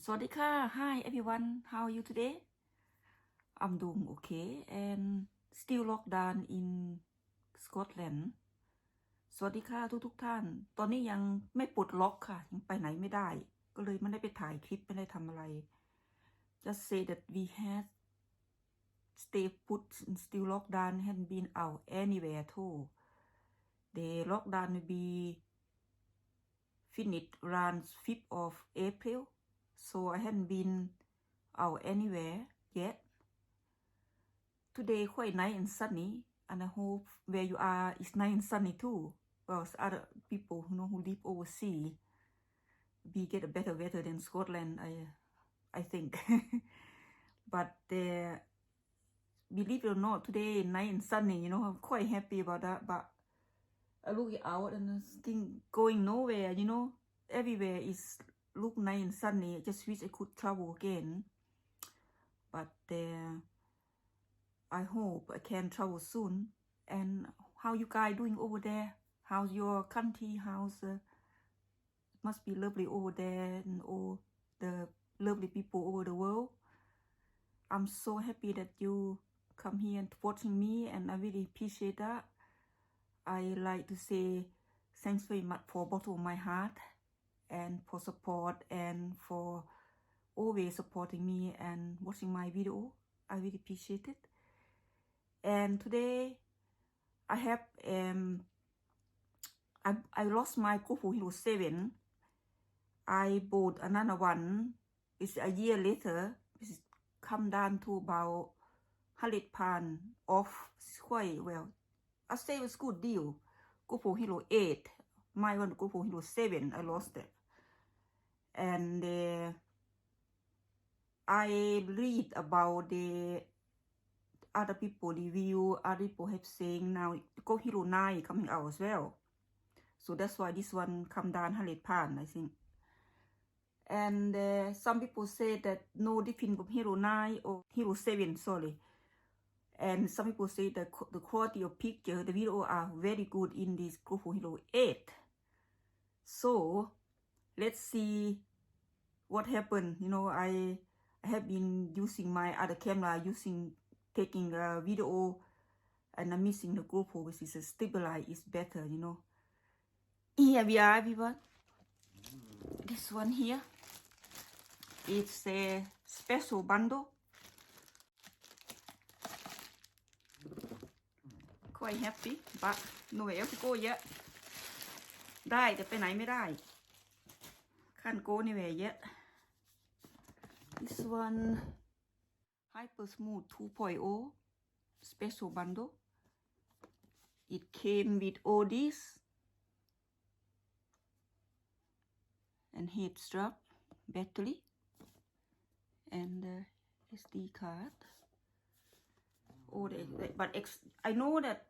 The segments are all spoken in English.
Sawadika, hi everyone, how are you today? I'm doing okay and still locked down in Scotland. สวัสดีค่ะทุกท่าน ตอนนี้ยังไม่ปลดล็อกค่ะ ยังไปไหนไม่ได้ ก็เลยไม่ได้ไปถ่ายคลิปไม่ได้ทำอะไร Just say that we had stay put and still locked down, hadn't been out anywhere too. The lockdown will be finished around 5th of April, so I hadn't been out anywhere yet. Today quite nice and sunny, and I hope where you are is nice and sunny too. Well, other people who live overseas, we get a better weather than Scotland, I think. But believe it or not, today nice and sunny. I'm quite happy about that. But I look out and I think going nowhere. Everywhere is look nice and sunny. I just wish I could travel again. But I hope I can travel soon. And how you guys doing over there? How's your country? Must be lovely over there and all the lovely people over the world. I'm so happy that you come here and watching me, and I really appreciate that. I like to say thanks very much for bottom of my heart and for support and for always supporting me and watching my video. I really appreciate it. And today I have I lost my GoPro Hero8. I bought another one. It's a year later. It's come down to about £100 off. It's quite well. I say it was a good deal. GoPro Hero8. My one GoPro Hero7. I lost it. And I read about the other people review. Other people have saying now GoPro Hero9 coming out as well. So that's why this one come down £100, I think. And some people say that no difference from Hero9 or Hero7, sorry. And some people say that the quality of picture, the video are very good in this GoPro Hero8. So let's see what happened. I have been using my other camera, taking a video, and I'm missing the GoPro, which is a stabilize is better. Here we are, everyone. This one here, it's a special bundle. Quite happy, but nowhere else to go yet. ได้แต่ไปไหนไม่ได้ Can't go anywhere yet. This one Hyper Smooth 2.0 special bundle. It came with all this and head strap, battery, and SD card. But I know that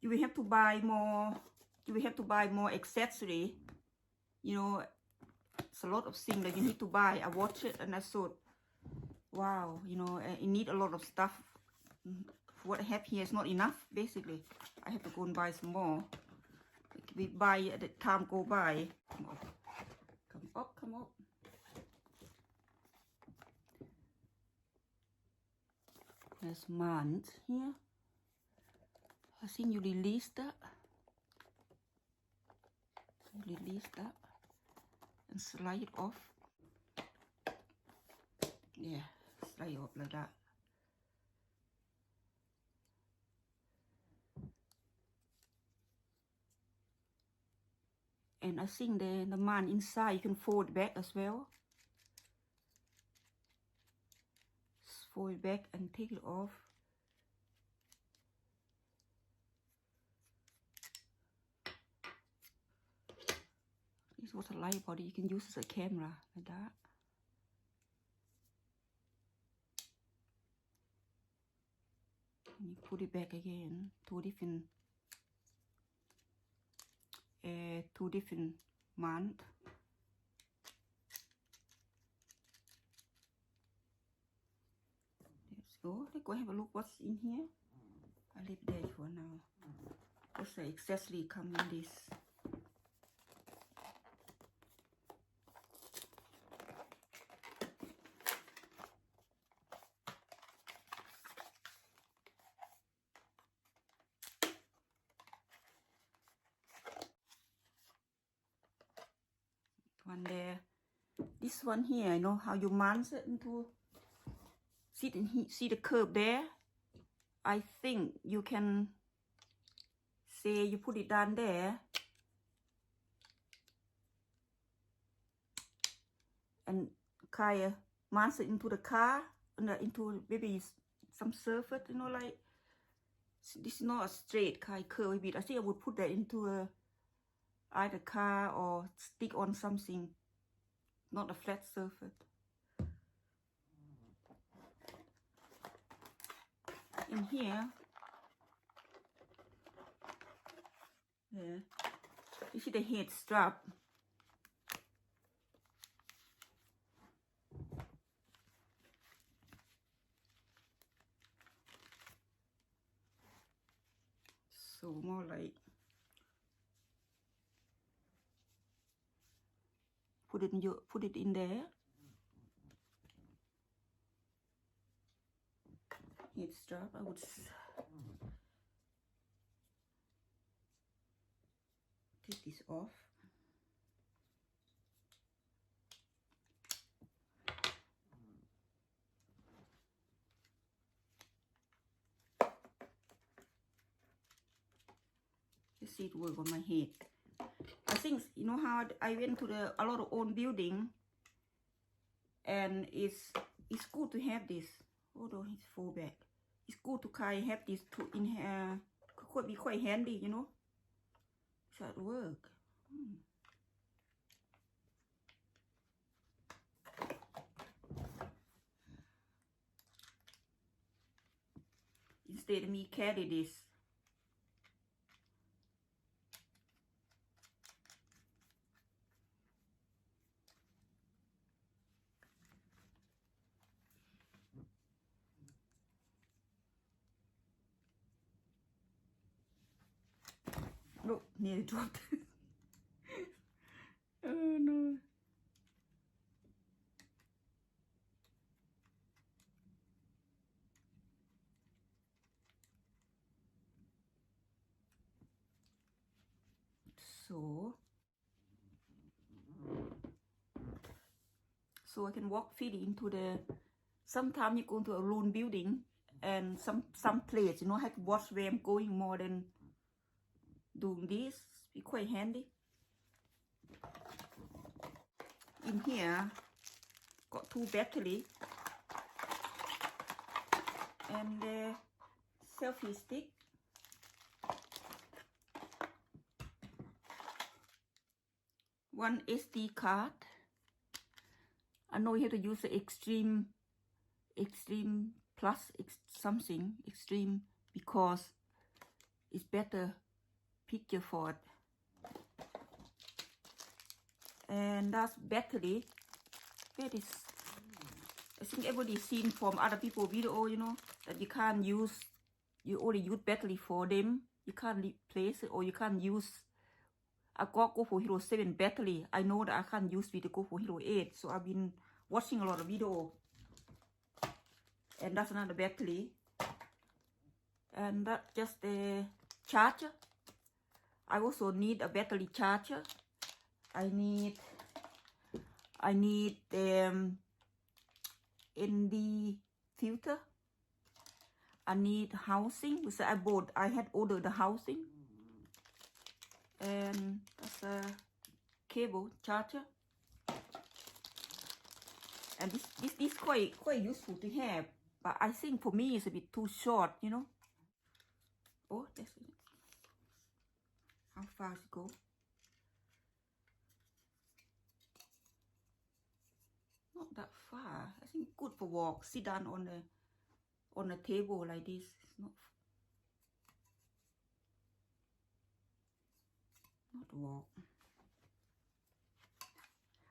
you will have to buy more. You will have to buy more accessory. It's a lot of things that you need to buy. I watched it and I thought, wow, you need a lot of stuff. What I have here is not enough. Basically, I have to go and buy some more. We buy at the time go by. Come up. There's month here. I think you release that. And slide it off. Yeah, slide it off like that. And I think the man inside you can fold back as well. Fold it back and take it off. This was a light body. You can use as a camera like that. And you put it back again. Two different mount. Let's go. Let's go have a look what's in here. I'll leave it there for now. What's the accessory come in this? and this one here, you know how you mount it into. See the curve there. I think you can say you put it down there, and kind of mount it into the car, and into maybe some surface, you know, like this is not a straight kind of curve bit. I think I would put that into either car or stick on something, not a flat surface. In here, yeah, you see the head strap. So more like put it in there. Head strap. I would take this off. Just see it work on my head. I think you know how I went to a lot of old building, and it's good to have this. Although it's full back, it's good to kind of have this to in here. Could be quite handy, you know. Should work. Instead of me carry this. Oh, nearly dropped. Oh no. So I can walk freely into the. Sometimes you go to a ruined building, and some place, you know, have to watch where I'm going more than doing this. Be quite handy. In here, got 2 battery and the selfie stick. One SD card. I know you have to use the Extreme Plus something Extreme because it's better picture for it. And that's battery. That is, I think everybody's seen from other people's video, you know, that you can't use, you only use battery for them. You can't replace it, or you can't use. I got GoPro Hero7 battery. I know that I can't use with the GoPro Hero8, so I've been watching a lot of video. And that's another battery. And that's just the charger. I also need a battery charger. I need ND filter. I need housing. So I had ordered the housing. And that's a cable charger. And this quite useful to have, but I think for me it's a bit too short, you know. Oh, that's it. How fast it go? Not that far. I think good for walk. Sit down on a table like this. It's not walk.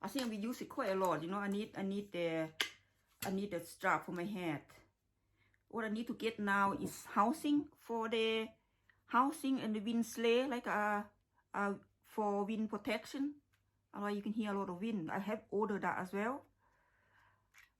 I think we use it quite a lot, you know. I need the strap for my head. What I need to get now is housing for the housing and the wind sleigh, like for wind protection. Otherwise you can hear a lot of wind. I have ordered that as well.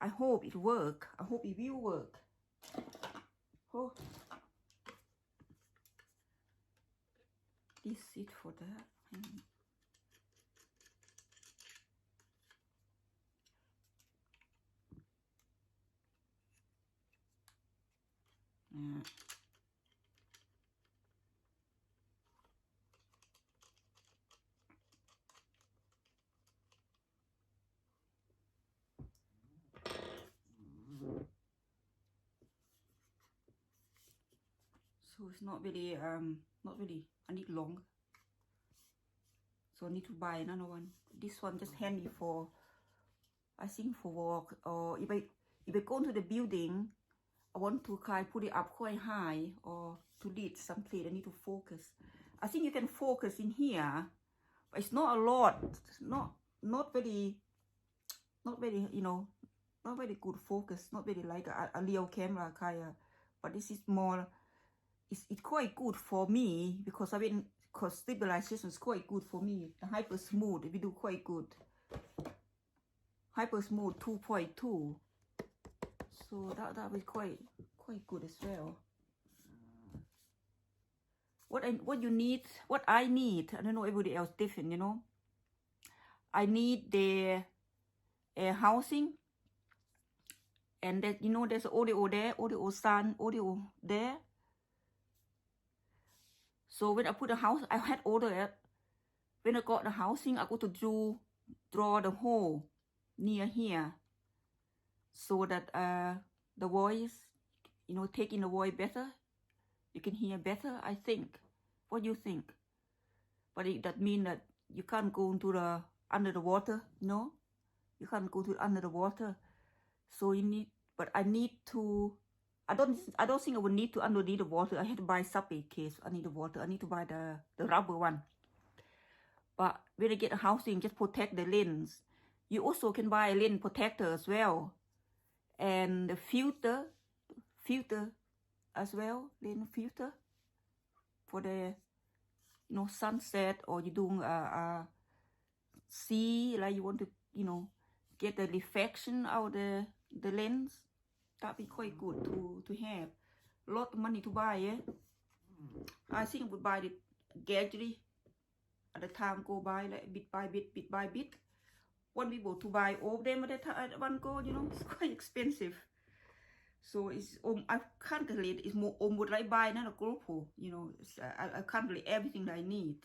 I hope it work. I hope it will work. Oh, this is it for that. So it's not very I need long. So I need to buy another one. This one just handy for, I think, for walk, or if I go into the building, I want to put it up quite high, or to lead some place. I need to focus. I think you can focus in here, but it's not a lot. It's not very not very good focus. Not very like a real camera but this is more. It's quite good for me because because stabilization is quite good for me. The hyper smooth we do quite good. Hyper smooth 2.2. So that was quite good as well. What you need, what I need, I don't know, everybody else different, I need the air housing, and that there's audio there, audio sound, audio there. So when I put the house, I had ordered. When I got the housing, I go to draw the hole near here, so that the voice, take in the voice better. You can hear better, I think. What do you think? But that means that you can't go into under the water, no? You can't go under the water. So you need, but I need to. I don't think I would need to underneath the water. I had to buy separate case. I need the water. I need to buy the rubber one. But when I get a housing, just protect the lens. You also can buy a lens protector as well, and the filter as well, lens filter for the sunset, or you doing sea, like you want to get the reflection out of the lens. That'd be quite good to have. A lot of money to buy, yeah. I think I would buy it gradually. At the time go by, like bit by bit. Want people to buy all of them at one go, it's quite expensive. So it's I calculate it's more almost like buying a GoPro, I calculate everything that I need.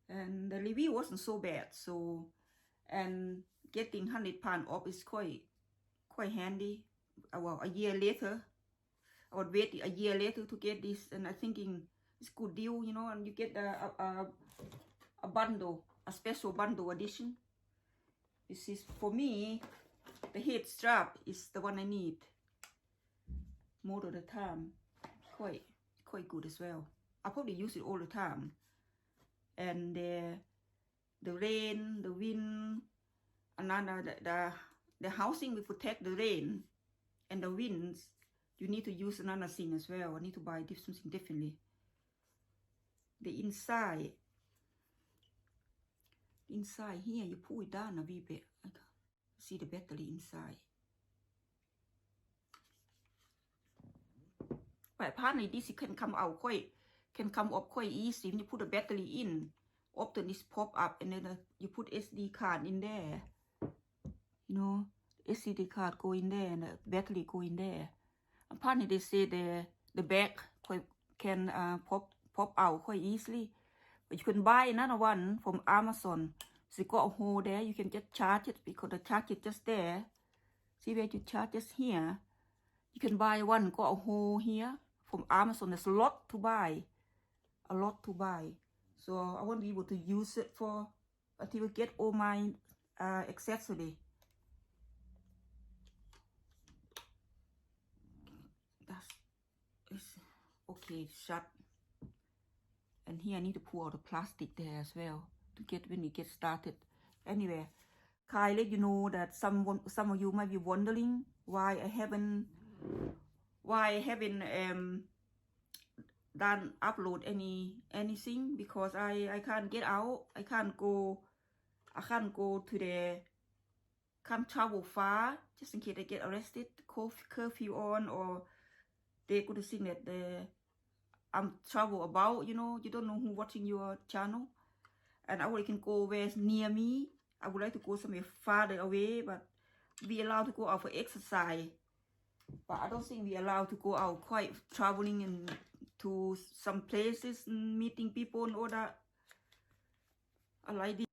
And the review wasn't so bad, so, and getting £100 off is quite handy. Well, a year later, I would wait a year later to get this, and I'm thinking it's good deal, and you get a bundle, a special bundle edition. This is, for me, the head strap is the one I need most of the time. Quite good as well. I probably use it all the time. And the rain, the wind, another the housing will protect the rain and the winds. You need to use another thing as well. I need to buy something differently. The inside here, you pull it down a wee bit. See the battery inside. But apparently this can come out come up quite easy when you put the battery in. Often this pop up, and then you put SD card in there. SD card go in there and the battery go in there. Apparently they say the back can pop out quite easily. But you can buy another one from Amazon. So you got a hole there, you can just charge it, because the charge is just there. See where you charge, just here. You can buy one, got a hole here from Amazon. There's a lot to buy. So I want to be able to use it for until I get all my accessory. It's okay, shut. And here I need to pull out the plastic there as well to get when it gets started. Anyway, Kai let you know that some of you might be wondering why I haven't done upload anything, because I can't get out. I can't go to can't travel far, just in case I get arrested, curfew on, or they could think that I'm travel about, you don't know who watching your channel. And I only can go where's near me. I would like to go somewhere farther away, but be allowed to go out for exercise. but I don't think we allowed to go out quite traveling and to some places and meeting people and all that. I like this.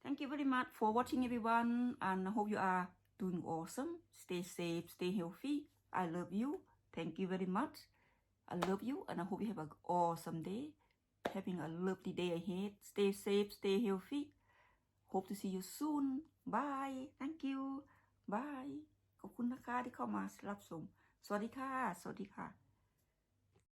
Thank you very much for watching everyone and I hope you are doing awesome. Stay safe, stay healthy. I love you. Thank you very much. I love you and I hope you have an awesome day. Having a lovely day ahead. Stay safe, stay healthy. Hope to see you soon. Bye. Thank you. Bye. ขอบคุณนะคะที่เข้ามารับชมสวัสดีค่ะ